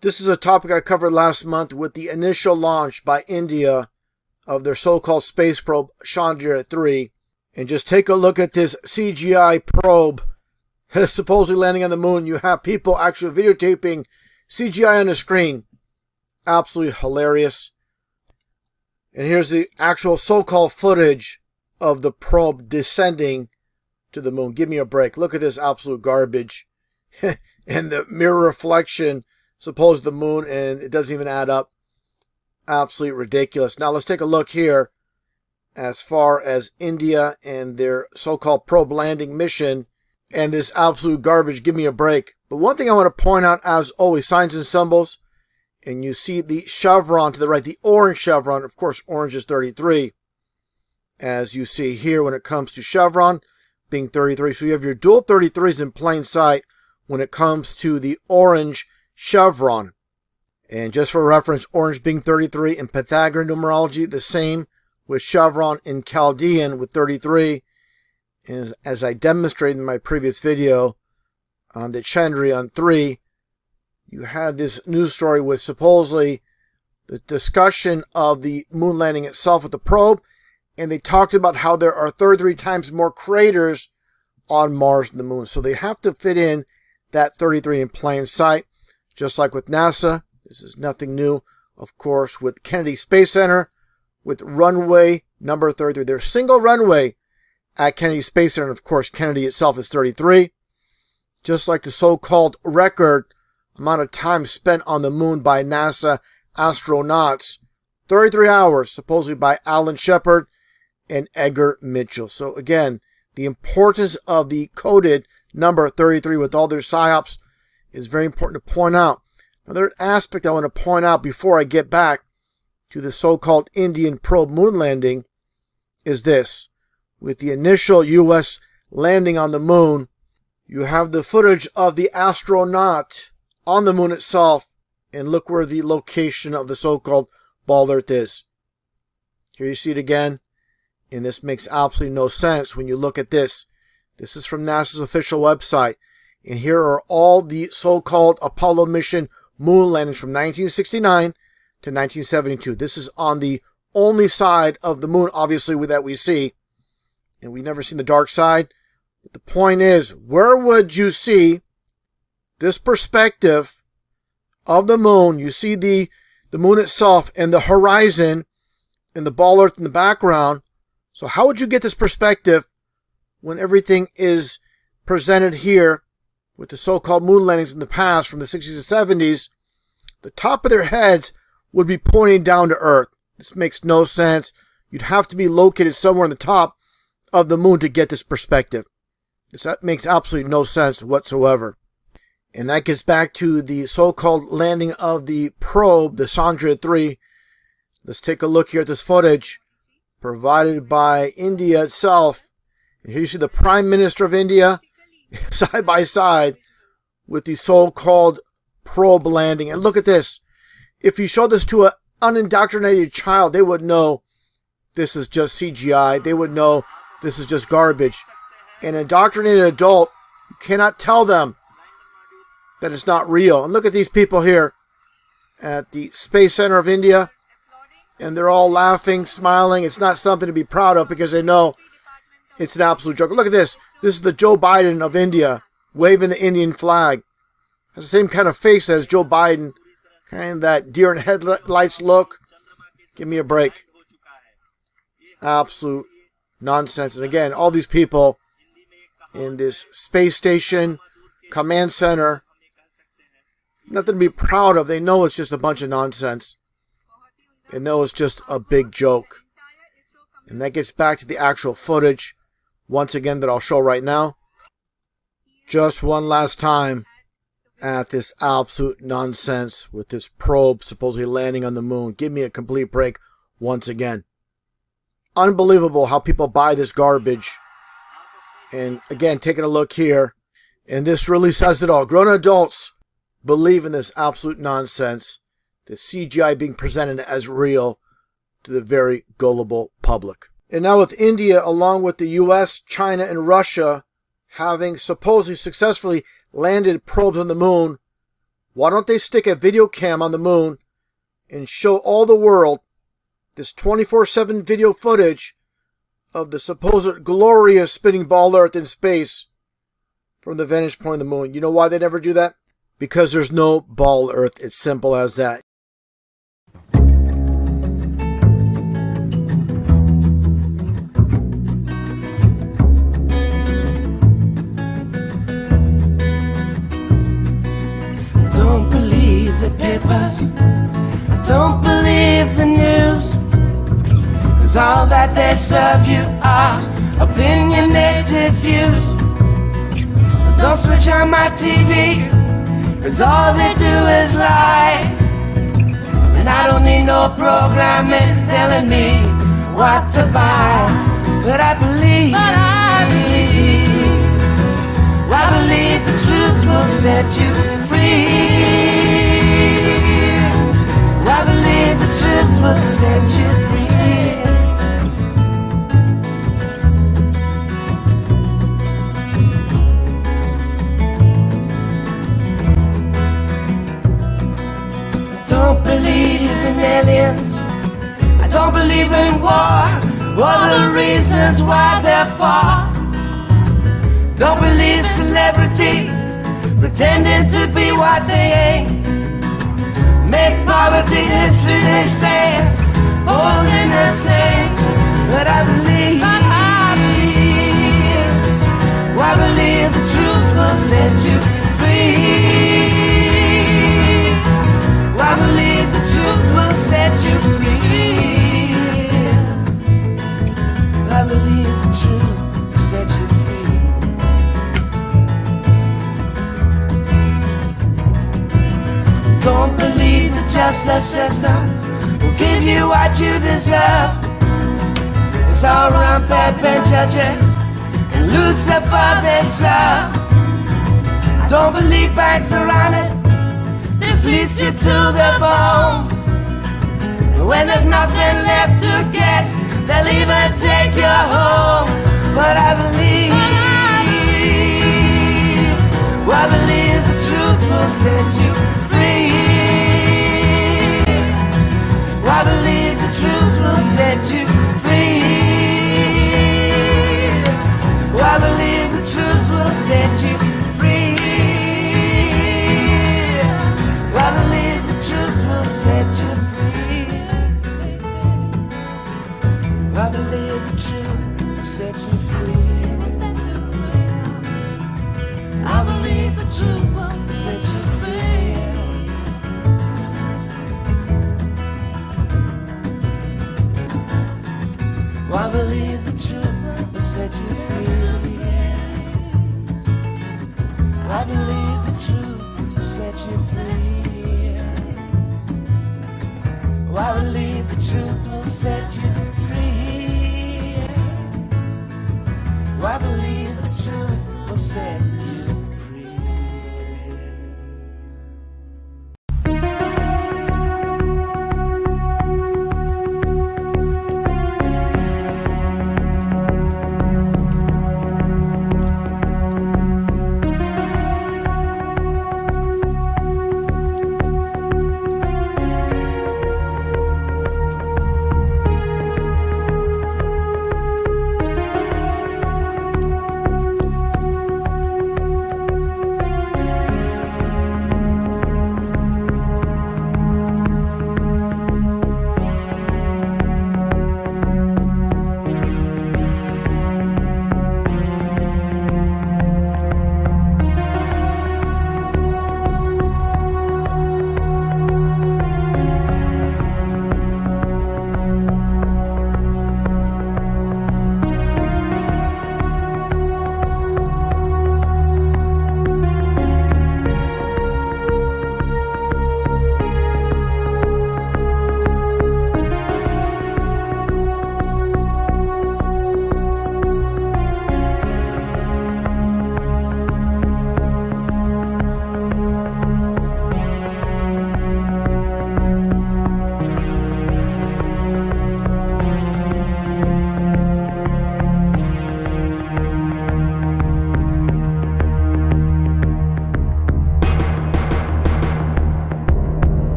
This is a topic I covered last month with the initial launch by India of their so-called space probe Chandrayaan-3. And just take a look at this CGI probe supposedly landing on the moon. You have people actually videotaping CGI on the screen. Absolutely hilarious. And here's the actual so-called footage of the probe descending to the moon. Give me a break. Look at this absolute garbage. And the mirror reflection, supposed the moon, and it doesn't even add up. Absolutely ridiculous. Now let's take a look here as far as India and their so-called probe landing mission and this absolute garbage. Give me a break. But one thing I want to point out, as always, signs and symbols. And you see the chevron to the right, the orange chevron. Of course, orange is 33. As you see here when it comes to chevron being 33. So you have your dual 33s in plain sight when it comes to the orange chevron. And just for reference, orange being 33 in Pythagorean numerology, the same with chevron in Chaldean with 33. And as I demonstrated in my previous video on the Chandrayaan-3, you had this news story with supposedly the discussion of the moon landing itself with the probe, and they talked about how there are 33 times more craters on Mars than the moon. So they have to fit in that 33 in plain sight, just like with NASA. This is nothing new, of course, with Kennedy Space Center, with runway number 33. There's single runway at Kennedy Space Center, and of course, Kennedy itself is 33. Just like the so-called record amount of time spent on the moon by NASA astronauts, 33 hours, supposedly by Alan Shepard and Edgar Mitchell. So again, the importance of the coded number 33 with all their psyops is very important to point out. Another aspect I want to point out before I get back to the so-called Indian probe moon landing is this. With the initial U.S. landing on the moon, you have the footage of the astronaut on the moon itself, and look where the location of the so-called ball earth is. Here you see it again, and this makes absolutely no sense when you look at this. This is from NASA's official website, and here are all the so-called Apollo mission moon landings from 1969 to 1972. This is on the only side of the moon, obviously, that we see, and we've never seen the dark side. But the point is, where would you see this perspective of the moon? You see the moon itself and the horizon and the ball earth in the background. So how would you get this perspective when everything is presented here with the so-called moon landings in the past from the 60s and 70s? The top of their heads would be pointing down to Earth. This makes no sense. You'd have to be located somewhere on the top of the moon to get this perspective. That makes absolutely no sense whatsoever. And that gets back to the so-called landing of the probe, the Chandrayaan-3. Let's take a look here at this footage provided by India itself. And here you see the Prime Minister of India side by side with the so-called probe landing. And look at this. If you show this to an unindoctrinated child, they would know this is just CGI. They would know this is just garbage. An indoctrinated adult, you cannot tell them that it's not real. And look at these people here at the Space Center of India, and they're all laughing, smiling. It's not something to be proud of because they know it's an absolute joke. Look at this. This is the Joe Biden of India waving the Indian flag. Has the same kind of face as Joe Biden, kind of that deer in headlights look. Give me a break. Absolute nonsense. And again, all these people in this space station command center, nothing to be proud of. They know it's just a bunch of nonsense. They know it's just a big joke. And that gets back to the actual footage, once again, that I'll show right now. Just one last time at this absolute nonsense with this probe supposedly landing on the moon. Give me a complete break once again. Unbelievable how people buy this garbage. And again, taking a look here, and this really says it all. Grown adults believe in this absolute nonsense, the CGI being presented as real to the very gullible public. And now with India, along with the US, China, and Russia having supposedly successfully landed probes on the moon, Why don't they stick a video cam on the moon and show all the world this 24/7 video footage of the supposed glorious spinning ball Earth in space from the vantage point of the moon? You know why they never do that? Because there's no ball Earth. It's simple as that. Don't believe the papers, don't believe the news, 'cause all that they serve you are opinionated views. Don't switch on my TV, 'cause all they do is lie. And I don't need no programming telling me what to buy. But I believe the truth will set you free. I believe the truth will set you free. Don't believe in aliens, I don't believe in war, or the reasons why they're for. Don't believe celebrities pretending to be what they ain't. Make poverty history, they say, posing the saints. But I believe the truth will set you free. I believe the truth will set you free. I believe the truth will set you free. Don't believe the justice system will give you what you deserve. It's all rampant judges and Lucifer they serve. Don't believe banks are honest, they fleece you to the bone. When there's nothing left to get, they'll even take you home. But I believe the truth will set you free. I believe the truth will set you free. I believe the truth will set you free. I believe the truth will set you free. I believe the truth will set you free. I believe the truth will set you free. I believe